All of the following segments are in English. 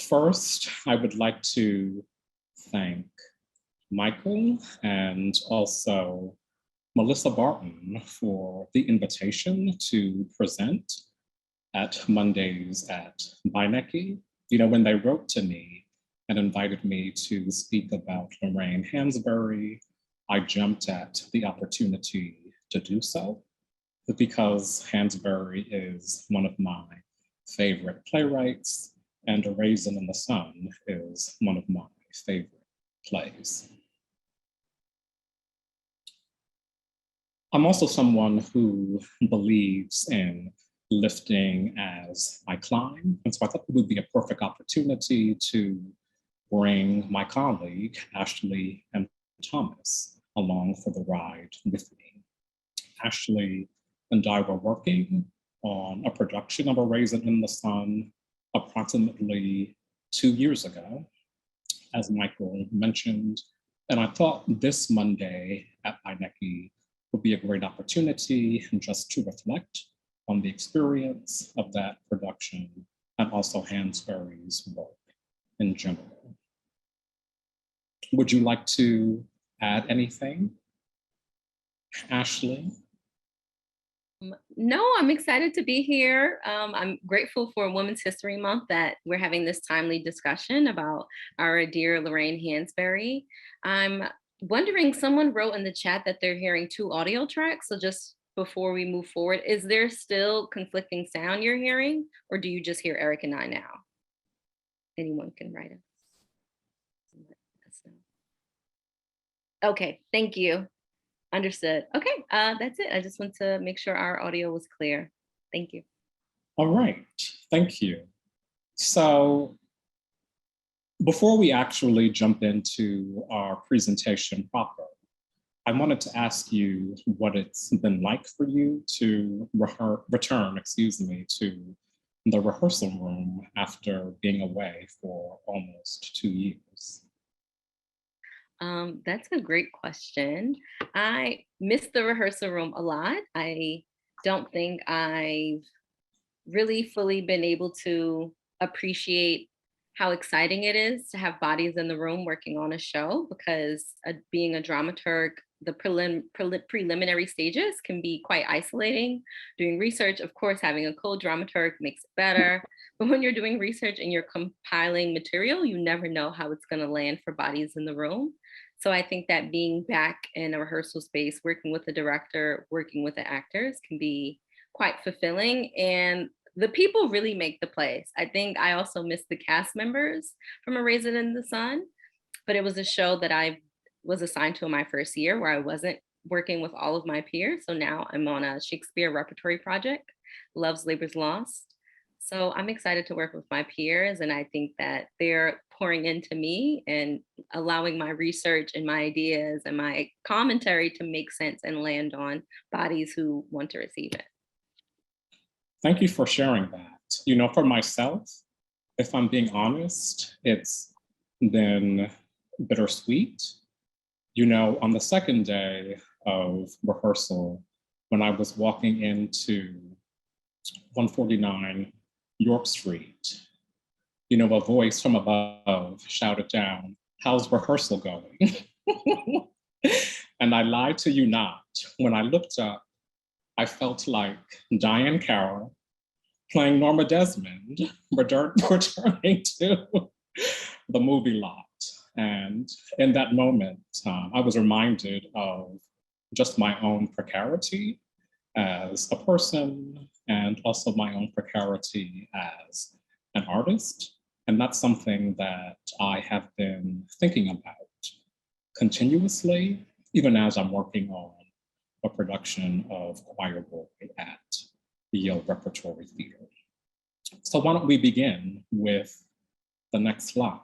First, I would like to thank Michael and also Melissa Barton for the invitation to present at Mondays at Beinecke. You know, when they wrote to me and invited me to speak about Lorraine Hansberry, I jumped at the opportunity to do so because Hansberry is one of my favorite playwrights, and A Raisin in the Sun is one of my favorite plays. I'm also someone who believes in lifting as I climb, and so I thought it would be a perfect opportunity to bring my colleague, Ashley and Thomas, along for the ride with me. Ashley and I were working on a production of A Raisin in the Sun approximately 2 years ago, as Michael mentioned, and I thought this Monday at Beinecke would be a great opportunity just to reflect on the experience of that production and also Hansberry's work in general. Would you like to add anything, Ashley? No, I'm excited to be here. I'm grateful for Women's History Month that we're having this timely discussion about our dear Lorraine Hansberry. I'm wondering, someone wrote in the chat that they're hearing 2 audio tracks. So just before we move forward, is there still conflicting sound you're hearing, or do you just hear Eric and I now? Anyone can write it. Okay, thank you. Understood. Okay, that's it. I just want to make sure our audio was clear. Thank you. All right, thank you. So before we actually jump into our presentation proper, I wanted to ask you what it's been like for you to return to the rehearsal room after being away for almost 2 years. That's a great question. I miss the rehearsal room a lot. I don't think I've really fully been able to appreciate how exciting it is to have bodies in the room working on a show, because being a dramaturg, the preliminary stages can be quite isolating. Doing research, of course, having a co-dramaturg makes it better. But when you're doing research and you're compiling material, you never know how it's going to land for bodies in the room. So I think that being back in a rehearsal space, working with the director, working with the actors can be quite fulfilling. And the people really make the plays. I think I also miss the cast members from A Raisin in the Sun, but it was a show that I was assigned to in my first year where I wasn't working with all of my peers. So now I'm on a Shakespeare repertory project, Love's Labor's Lost. So I'm excited to work with my peers, and I think that they're pouring into me and allowing my research and my ideas and my commentary to make sense and land on bodies who want to receive it. Thank you for sharing that. You know, for myself, if I'm being honest, it's been bittersweet. You know, on the second day of rehearsal, when I was walking into 149 York Street, you know, a voice from above shouted down, "How's rehearsal going?" And I lied to you not. When I looked up, I felt like Diane Carroll playing Norma Desmond, returning to the movie lot. And in that moment, I was reminded of just my own precarity as a person, and also my own precarity as an artist. And that's something that I have been thinking about continuously, even as I'm working on a production of Choir Boy at the Yale Repertory Theater. So why don't we begin with the next slide.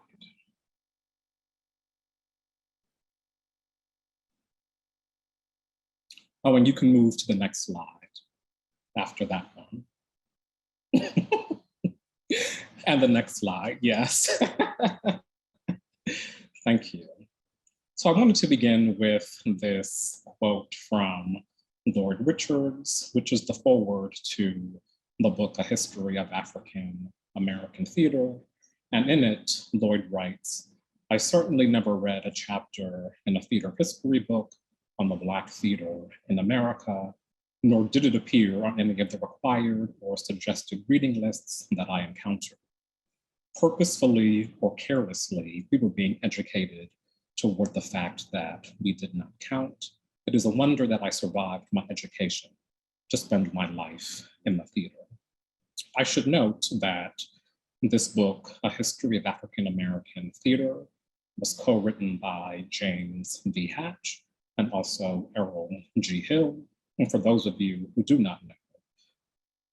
Oh, and you can move to the next slide after that one. And the next slide, yes. Thank you. So I wanted to begin with this quote from Lloyd Richards, which is the foreword to the book, A History of African American Theater. And in it, Lloyd writes, "I certainly never read a chapter in a theater history book on the Black theater in America, nor did it appear on any of the required or suggested reading lists that I encountered. Purposefully or carelessly, we were being educated toward the fact that we did not count. It is a wonder that I survived my education to spend my life in the theater." I should note that this book, A History of African American Theater, was co-written by James V. Hatch and also Errol G. Hill. And for those of you who do not know,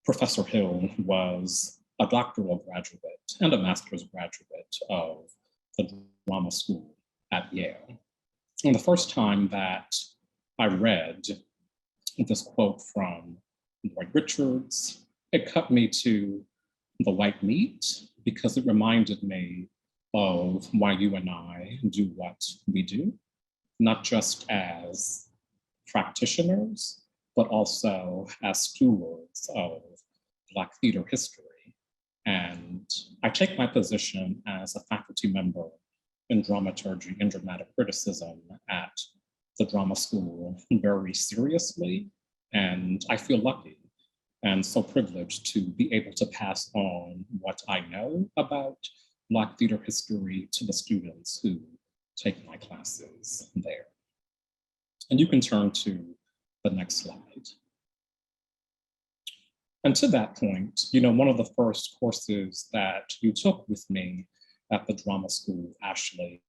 Professor Hill was a doctoral graduate and a master's graduate of the drama school at Yale. And the first time that I read this quote from Lloyd Richards, it cut me to the white meat because it reminded me of why you and I do what we do, not just as practitioners, but also as stewards of Black theater history. And I take my position as a faculty member in dramaturgy and dramatic criticism at the drama school very seriously. And I feel lucky and so privileged to be able to pass on what I know about Black theater history to the students who take my classes there. And you can turn to the next slide. And to that point, one of the first courses that you took with me at the drama school, Ashley,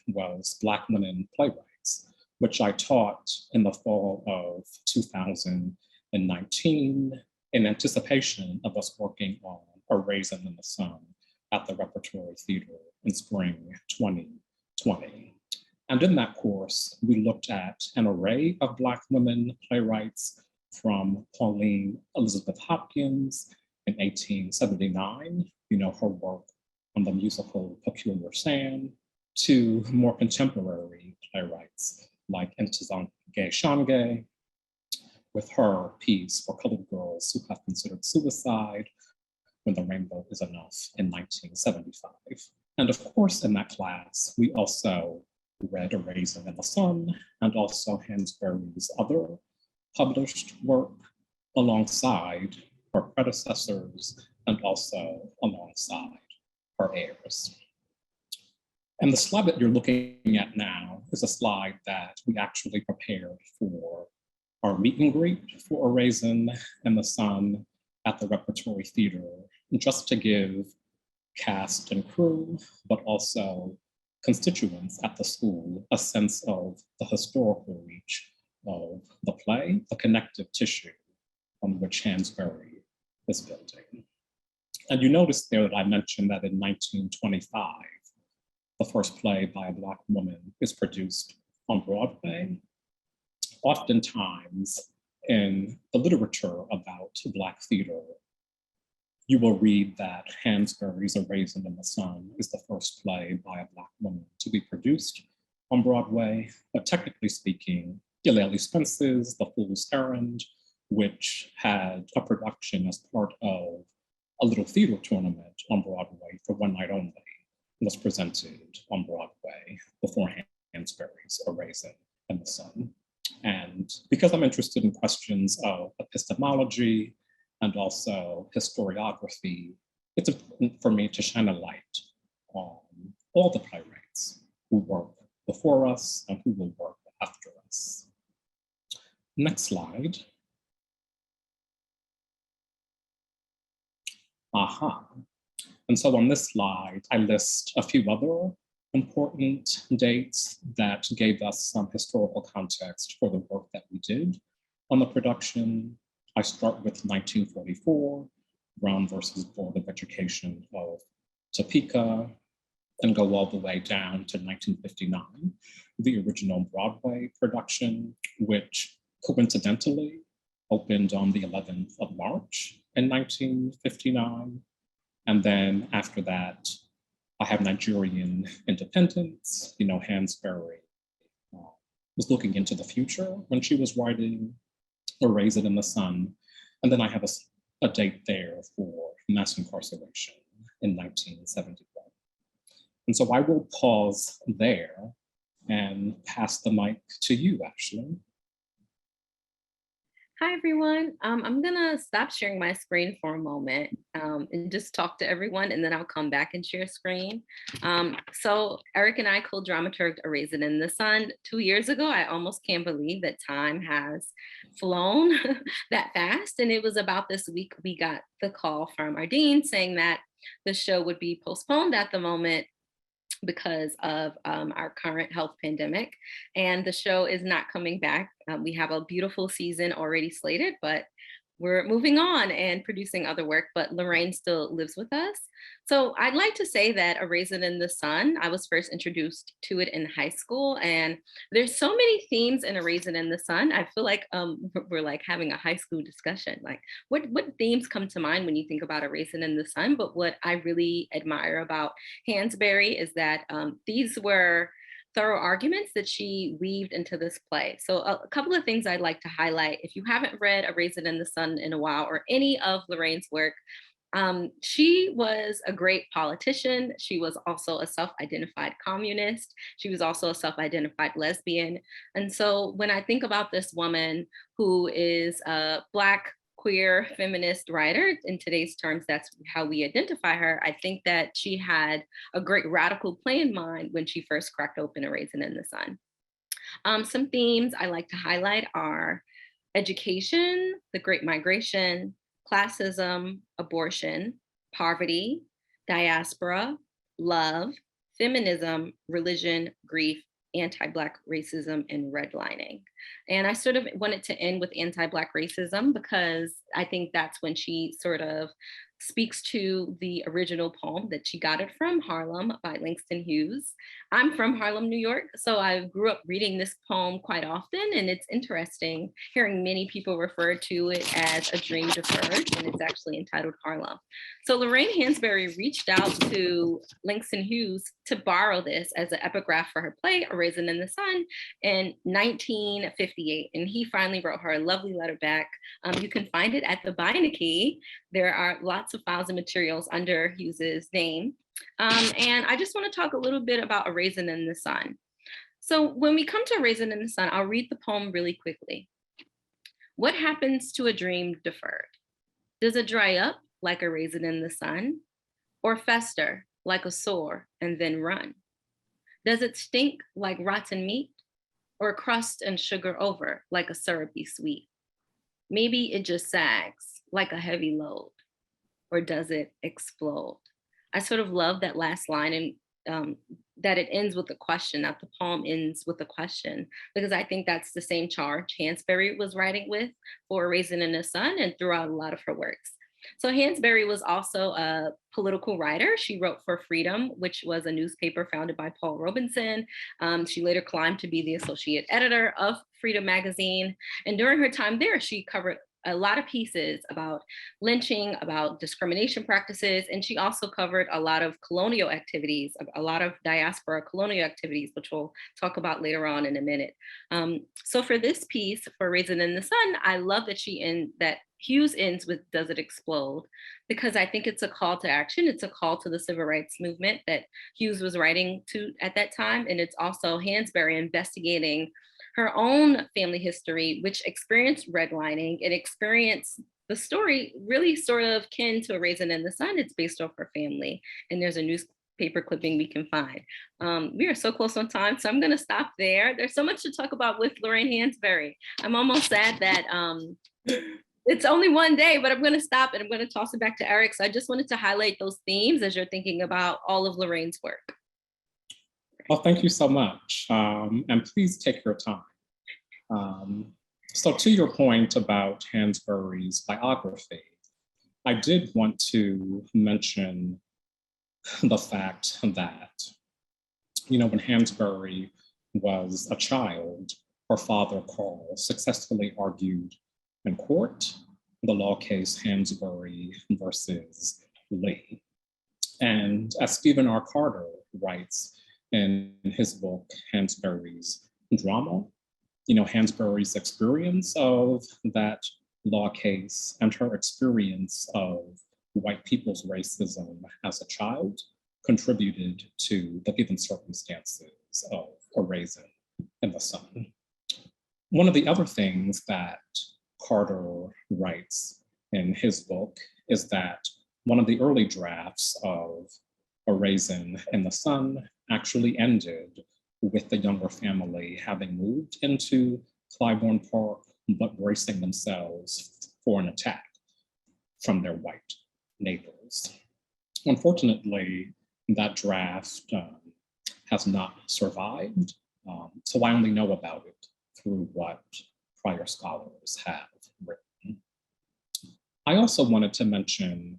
was Black Women Playwrights, which I taught in the fall of 2019 in anticipation of us working on A Raisin in the Sun at the Repertory Theater in spring 2020. And in that course, we looked at an array of Black women playwrights from Pauline Elizabeth Hopkins in 1879, her work on the musical Peculiar Sand, to more contemporary playwrights like Ntozake Shange, with her piece For Colored Girls Who Have Considered Suicide When the Rainbow Is Enough in 1975. And of course, in that class, we also read A Raisin in the Sun and also Hansberry's other published work alongside her predecessors and also alongside her heirs. And the slide that you're looking at now is a slide that we actually prepared for our meet and greet for A Raisin in the Sun at the Repertory Theater, just to give cast and crew, but also constituents at the school a sense of the historical reach of the play, the connective tissue on which Hansberry is building. And you notice there that I mentioned that in 1925, the first play by a Black woman is produced on Broadway. Oftentimes in the literature about Black theater, you will read that Hansberry's A Raisin in the Sun is the first play by a Black woman to be produced on Broadway, but technically speaking, Eulalie Spence's The Fool's Errand, which had a production as part of a little theater tournament on Broadway for one night only, was presented on Broadway before Hansberry's A Raisin in the Sun. And because I'm interested in questions of epistemology and also historiography, it's important for me to shine a light on all the playwrights who work before us and who will work after us. Next slide. Aha. And so on this slide, I list a few other important dates that gave us some historical context for the work that we did on the production. I start with 1944, Brown versus Board of Education of Topeka, and go all the way down to 1959, the original Broadway production, which coincidentally opened on the 11th of March in 1959. And then after that, I have Nigerian independence. Hansberry was looking into the future when she was writing A Raisin in the Sun. And then I have a date there for mass incarceration in 1971. And so I will pause there and pass the mic to you, Ashley. Hi, everyone. I'm gonna stop sharing my screen for a moment and just talk to everyone, and then I'll come back and share screen. So Eric and I co-dramaturged A Raisin in the Sun 2 years ago. I almost can't believe that time has flown that fast. And it was about this week we got the call from our dean saying that the show would be postponed at the moment because of our current health pandemic, and the show is not coming back. We have a beautiful season already slated, but we're moving on and producing other work, but Lorraine still lives with us. So I'd like to say that A Raisin in the Sun, I was first introduced to it in high school, and there's so many themes in A Raisin in the Sun. I feel like we're like having a high school discussion. Like what themes come to mind when you think about A Raisin in the Sun? But what I really admire about Hansberry is that these were thorough arguments that she weaved into this play. So a couple of things I'd like to highlight. If you haven't read A Raisin in the Sun in a while, or any of Lorraine's work, she was a great politician. She was also a self-identified communist. She was also a self-identified lesbian. And so when I think about this woman who is a Black, queer, feminist writer, in today's terms, that's how we identify her, I think that she had a great radical play in mind when she first cracked open A Raisin in the Sun. Some themes I like to highlight are education, the Great Migration, classism, abortion, poverty, diaspora, love, feminism, religion, grief, anti-Black racism, and redlining. And I sort of wanted to end with anti-Black racism because I think that's when she sort of speaks to the original poem that she got it from, Harlem by Langston Hughes. I'm from Harlem, New York, so I grew up reading this poem quite often, and it's interesting hearing many people refer to it as a dream deferred, and it's actually entitled Harlem. So Lorraine Hansberry reached out to Langston Hughes to borrow this as an epigraph for her play, A Raisin in the Sun, in 1958, and he finally wrote her a lovely letter back. You can find it at the Beinecke. There are lots of files and materials under Hughes's name. And I just want to talk a little bit about A Raisin in the Sun. So when we come to A Raisin in the Sun, I'll read the poem really quickly. What happens to a dream deferred? Does it dry up like a raisin in the sun, or fester like a sore and then run? Does it stink like rotten meat, or crust and sugar over like a syrupy sweet? Maybe it just sags like a heavy load, or does it explode? I sort of love that last line, and that it ends with a question, that the poem ends with a question, because I think that's the same charge Hansberry was writing with for A Raisin in the Sun and throughout a lot of her works. So Hansberry was also a political writer. She wrote for Freedom, which was a newspaper founded by Paul Robeson. She later climbed to be the associate editor of Freedom magazine. And during her time there, she covered a lot of pieces about lynching, about discrimination practices, and she also covered a lot of colonial activities, a lot of diaspora colonial activities, which we'll talk about later on in a minute. So for this piece, for Raisin in the Sun, I love that Hughes ends with "Does it explode?" because I think it's a call to action. It's a call to the civil rights movement that Hughes was writing to at that time, and it's also Hansberry investigating her own family history, which experienced redlining and experienced the story really sort of kin to A Raisin in the Sun. It's based off her family, and there's a newspaper clipping we can find. We are so close on time, so I'm gonna stop there. There's so much to talk about with Lorraine Hansberry. I'm almost sad that it's only one day, but I'm gonna stop and I'm gonna toss it back to Eric. So I just wanted to highlight those themes as you're thinking about all of Lorraine's work. Well, thank you so much. And please take your time. So to your point about Hansberry's biography, I did want to mention the fact that, when Hansberry was a child, her father, Carl, successfully argued in court the law case Hansberry versus Lee. And as Stephen R. Carter writes in his book, Hansberry's Drama, Hansberry's experience of that law case and her experience of white people's racism as a child contributed to the given circumstances of a raisin in the sun. One of the other things that Carter writes in his book is that one of the early drafts of A Raisin in the Sun actually ended with the younger family having moved into Clybourne Park, but bracing themselves for an attack from their white neighbors. Unfortunately, that draft has not survived, so I only know about it through what prior scholars have written. I also wanted to mention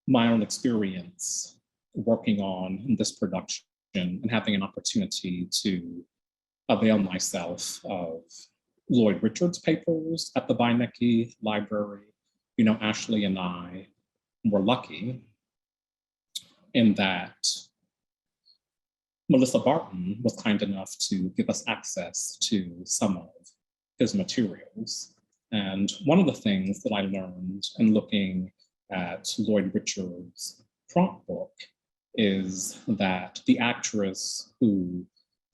my own experience working on this production and having an opportunity to avail myself of Lloyd Richard's papers at the Beinecke Library. You know, Ashley and I were lucky in that Melissa Barton was kind enough to give us access to some of his materials. And one of the things that I learned in looking at Lloyd Richard's prompt book is that the actress who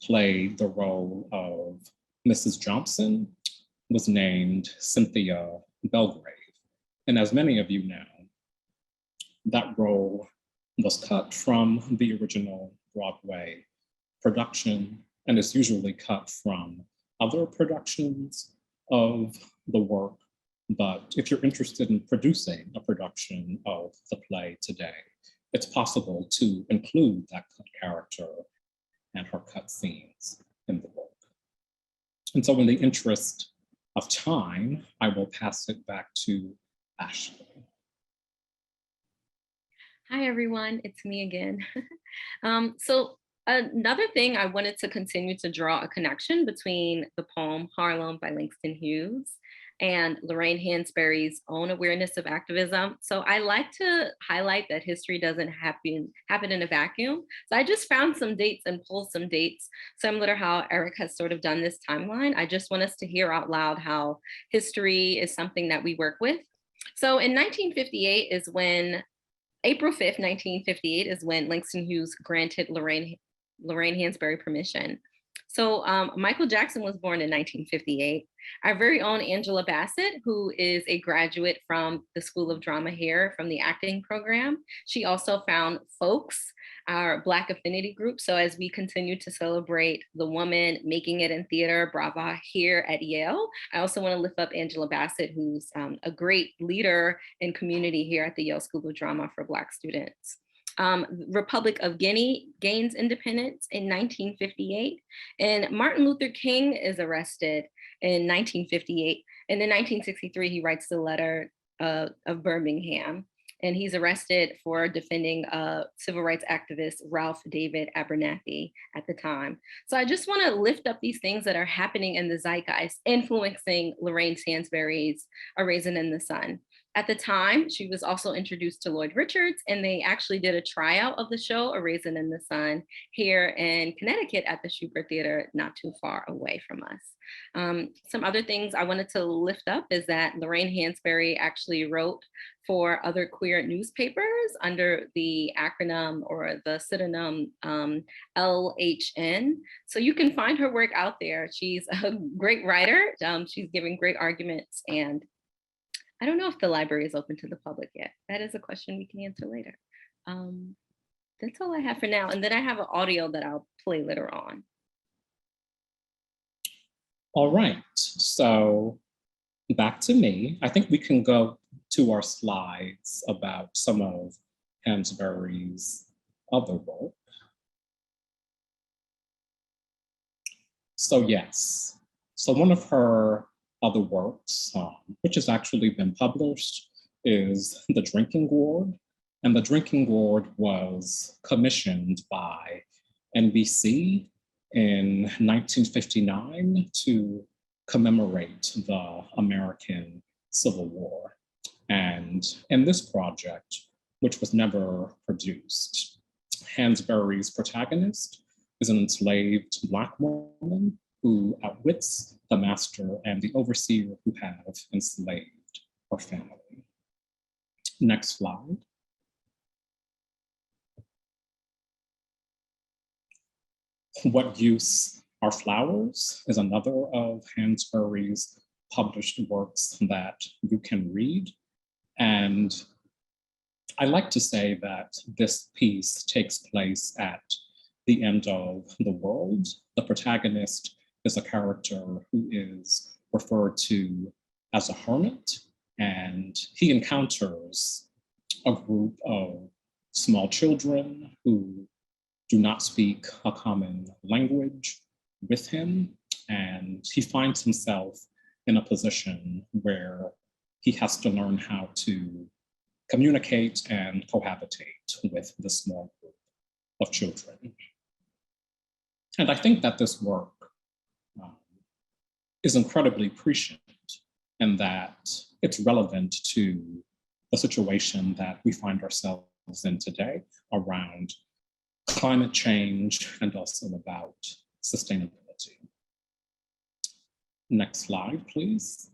played the role of Mrs. Johnson was named Cynthia Belgrave. And as many of you know, that role was cut from the original Broadway production and is usually cut from other productions of the work. But if you're interested in producing a production of the play today, it's possible to include that cut character and her cut scenes in the book. And so in the interest of time, I will pass it back to Ashley. Hi, everyone. It's me again. So another thing, I wanted to continue to draw a connection between the poem Harlem by Langston Hughes and Lorraine Hansberry's own awareness of activism. So I like to highlight that history doesn't happen in a vacuum. So I just found some dates and pulled some dates, similar to how Eric has sort of done this timeline. I just want us to hear out loud how history is something that we work with. So in 1958 is when April 5th, 1958 is when Langston Hughes granted Lorraine Hansberry permission. So Michael Jackson was born in 1958. Our very own Angela Bassett, who is a graduate from the School of Drama here from the acting program. She also found Folks, our Black affinity group. So as we continue to celebrate the woman making it in theater, Brava, here at Yale, I also want to lift up Angela Bassett, who's a great leader in community here at the Yale School of Drama for Black students. Republic of Guinea gains independence in 1958, and Martin Luther King is arrested in 1958. And in 1963, he writes the letter of Birmingham, and he's arrested for defending civil rights activist Ralph David Abernathy at the time. So I just want to lift up these things that are happening in the zeitgeist, influencing Lorraine Hansberry's A Raisin in the Sun. At the time, she was also introduced to Lloyd Richards, and they actually did a tryout of the show, A Raisin in the Sun, here in Connecticut at the Shubert Theater, not too far away from us. Some other things I wanted to lift up is that Lorraine Hansberry actually wrote for other queer newspapers under the acronym or the pseudonym LHN. So you can find her work out there. She's a great writer. She's giving great arguments, and I don't know if the library is open to the public yet. That is a question we can answer later. That's all I have for now. And then I have an audio that I'll play later on. All right, so back to me. I think we can go to our slides about some of Hansberry's other work. So yes, so one of her other works, which has actually been published, is The Drinking Gourd. And The Drinking Gourd was commissioned by NBC in 1959 to commemorate the American Civil War. And in this project, which was never produced, Hansberry's protagonist is an enslaved Black woman who outwits the master and the overseer who have enslaved her family. Next slide. What Use Are Flowers is another of Hansberry's published works that you can read. And I like to say that this piece takes place at the end of the world. The protagonist is a character who is referred to as a hermit, and he encounters a group of small children who do not speak a common language with him, and he finds himself in a position where he has to learn how to communicate and cohabitate with this small group of children. And I think that this work is incredibly prescient in that it's relevant to the situation that we find ourselves in today around climate change and also about sustainability. Next slide, please.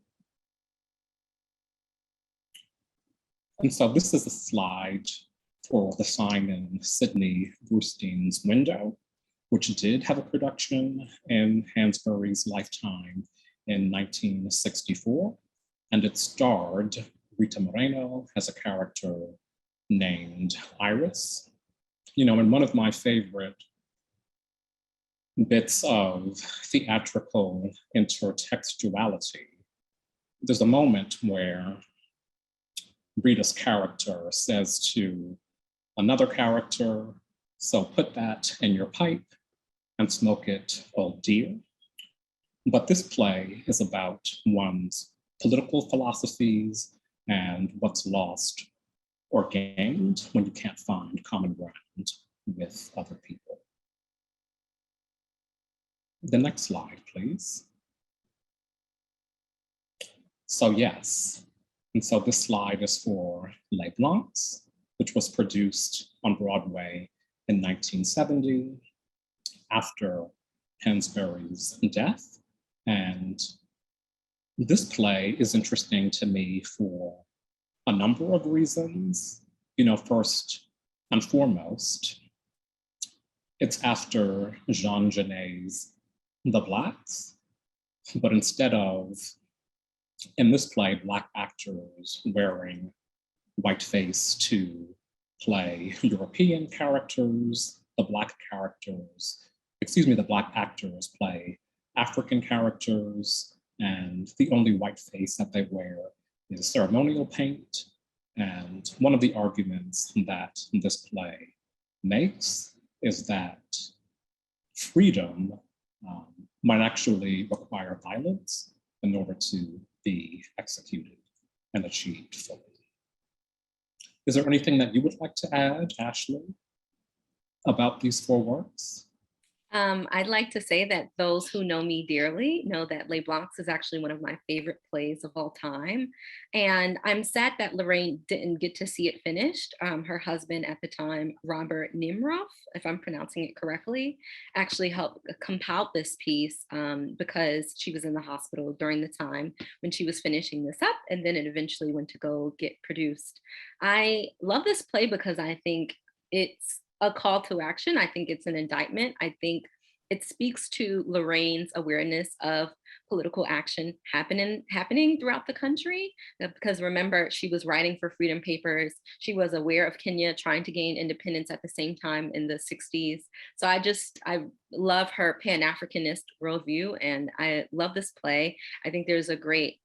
And so this is a slide for the sign in Sidney Brustein's Window, which did have a production in Hansberry's lifetime in 1964. And it starred Rita Moreno as a character named Iris. You know, and one of my favorite bits of theatrical intertextuality, there's a moment where Rita's character says to another character, "So put that in your pipe and smoke it, old dear." But this play is about one's political philosophies and what's lost or gained when you can't find common ground with other people. The next slide, please. So yes, and so this slide is for Les Blancs, which was produced on Broadway in 1970 after Hansberry's death. And this play is interesting to me for a number of reasons. You know, first and foremost, it's after Jean Genet's The Blacks, but instead of, in this play, Black actors wearing whiteface to play European characters, the Black actors play African characters, and the only white face that they wear is ceremonial paint. And one of the arguments that this play makes is that freedom might actually require violence in order to be executed and achieved fully. Is there anything that you would like to add, Ashley, about these four works? I'd like to say that those who know me dearly know that Les Blancs is actually one of my favorite plays of all time. And I'm sad that Lorraine didn't get to see it finished. Her husband at the time, Robert Nimroff, if I'm pronouncing it correctly, actually helped compile this piece because she was in the hospital during the time when she was finishing this up, and then it eventually went to go get produced. I love this play because I think it's a call to action. I think it's an indictment. I think it speaks to Lorraine's awareness of political action happening throughout the country. Because remember, she was writing for Freedom Papers. She was aware of Kenya trying to gain independence at the same time in the 60s. So I love her Pan-Africanist worldview, and I love this play. I think there's a great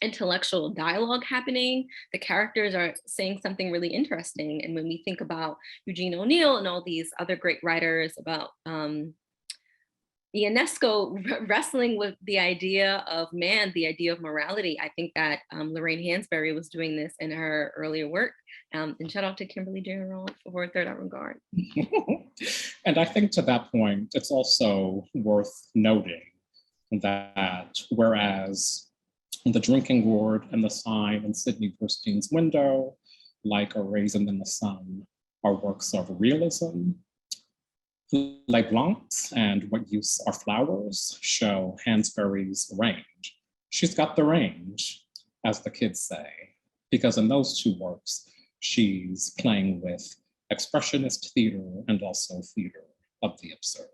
intellectual dialogue happening. The characters are saying something really interesting. And when we think about Eugene O'Neill and all these other great writers about Ionesco wrestling with the idea of man, the idea of morality, I think that Lorraine Hansberry was doing this in her earlier work. And shout out to Kimberly General for Third Avant-Garde. And I think to that point, it's also worth noting that whereas The Drinking Gourd and The Sign in Sidney Brustein's Window, like A Raisin in the Sun, are works of realism, Les Blancs and What Use Are Flowers show Hansberry's range. She's got the range, as the kids say, because in those two works, she's playing with expressionist theater and also theater of the absurd.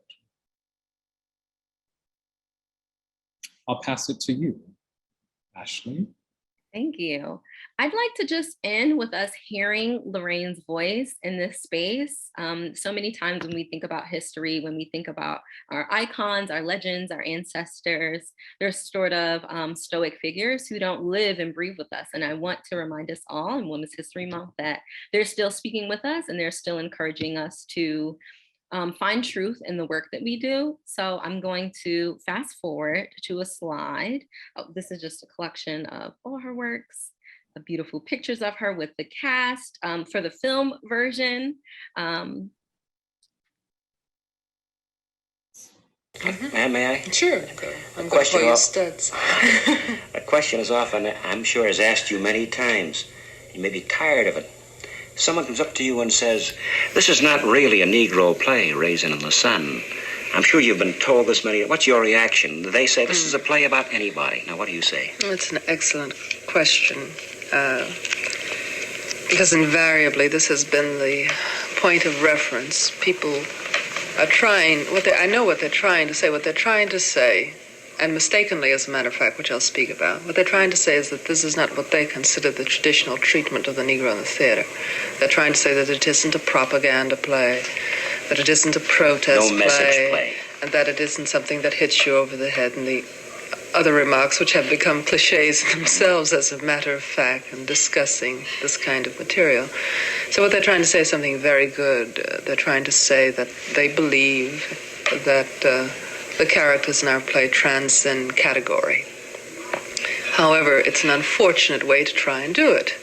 I'll pass it to you, Ashley. Thank you. I'd like to just end with us hearing Lorraine's voice in this space. So many times when we think about history, when we think about our icons, our legends, our ancestors, they're sort of stoic figures who don't live and breathe with us. And I want to remind us all in Women's History Month that they're still speaking with us and they're still encouraging us to find truth in the work that we do. So I'm going to fast forward to a slide. Oh, this is just a collection of all her works, beautiful pictures of her with the cast for the film version. May I? Sure. I'm going to pull your studs. A question is often, I'm sure, has asked you many times. You may be tired of it. Someone comes up to you and says, this is not really a Negro play, Raisin in the Sun. I'm sure you've been told this many. What's your reaction? They say this is a play about anybody. Now, what do you say? That's an excellent question. Because invariably this has been the point of reference. People are trying, I know what they're trying to say. What they're trying to say, and mistakenly, as a matter of fact, which I'll speak about, what they're trying to say is that this is not what they consider the traditional treatment of the Negro in the theater. They're trying to say that it isn't a propaganda play, that it isn't a protest play, and that it isn't something that hits you over the head, and the other remarks which have become cliches themselves, as a matter of fact, in discussing this kind of material. So what they're trying to say is something very good. They're trying to say that they believe that the characters in our play transcend category. However, it's an unfortunate way to try and do it,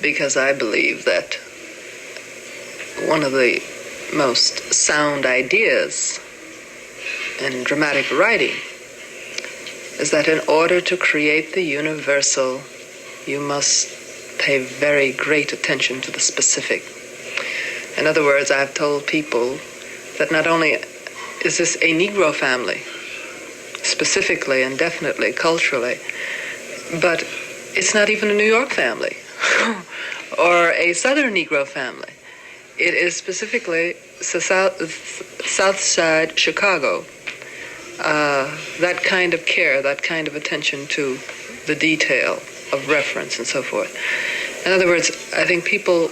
because I believe that one of the most sound ideas in dramatic writing is that in order to create the universal, you must pay very great attention to the specific. In other words, I've told people that not only is this a Negro family, specifically and definitely, culturally, but it's not even a New York family or a Southern Negro family. It is specifically South Side Chicago. That kind of care, that kind of attention to the detail of reference and so forth. In other words, I think people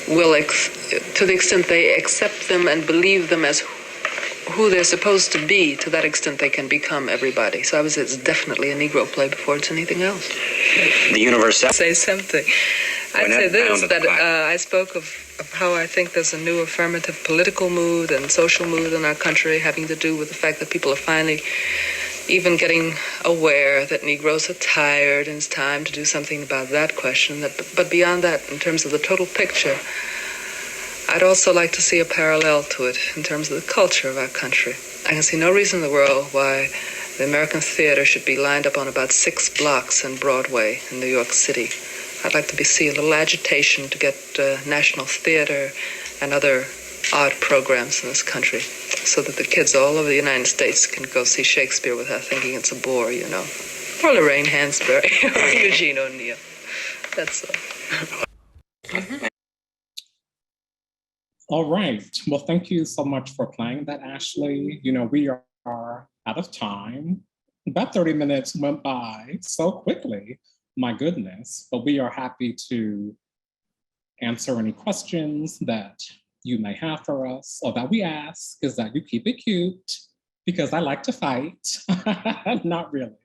will, to the extent they accept them and believe them as who they're supposed to be, to that extent they can become everybody. So I would say it's definitely a Negro play before it's anything else. The universal. Say something. I'd say this, that I spoke of how I think there's a new affirmative political mood and social mood in our country having to do with the fact that people are finally even getting aware that Negroes are tired and it's time to do something about that question. But beyond that, in terms of the total picture, I'd also like to see a parallel to it in terms of the culture of our country. I can see no reason in the world why the American theater should be lined up on about 6 blocks in Broadway in New York City. I'd like to see a little agitation to get National Theater and other art programs in this country so that the kids all over the United States can go see Shakespeare without thinking it's a bore, you know. Or Lorraine Hansberry or Eugene O'Neill. That's all. All right. Well, thank you so much for playing that, Ashley. You know, we are out of time. About 30 minutes went by so quickly, my goodness. But we are happy to answer any questions that you may have for us, or that we ask, is that you keep it cute, because I like to fight. Not really.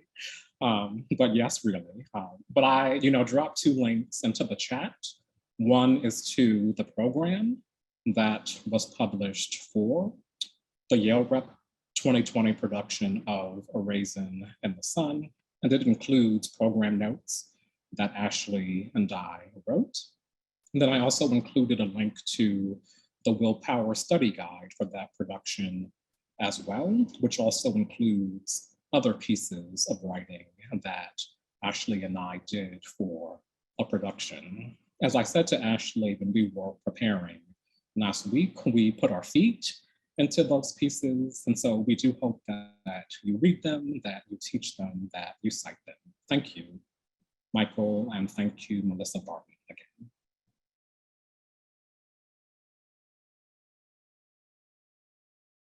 But yes, really. But I, dropped 2 links into the chat. One is to the program that was published for the Yale Rep 2020 production of A Raisin in the Sun, and it includes program notes that Ashley and I wrote. And then I also included a link to the Willpower Study Guide for that production as well, which also includes other pieces of writing that Ashley and I did for a production. As I said to Ashley when we were preparing last week, we put our feet into those pieces. And so we do hope that you read them, that you teach them, that you cite them. Thank you, Michael, and thank you, Melissa Barton.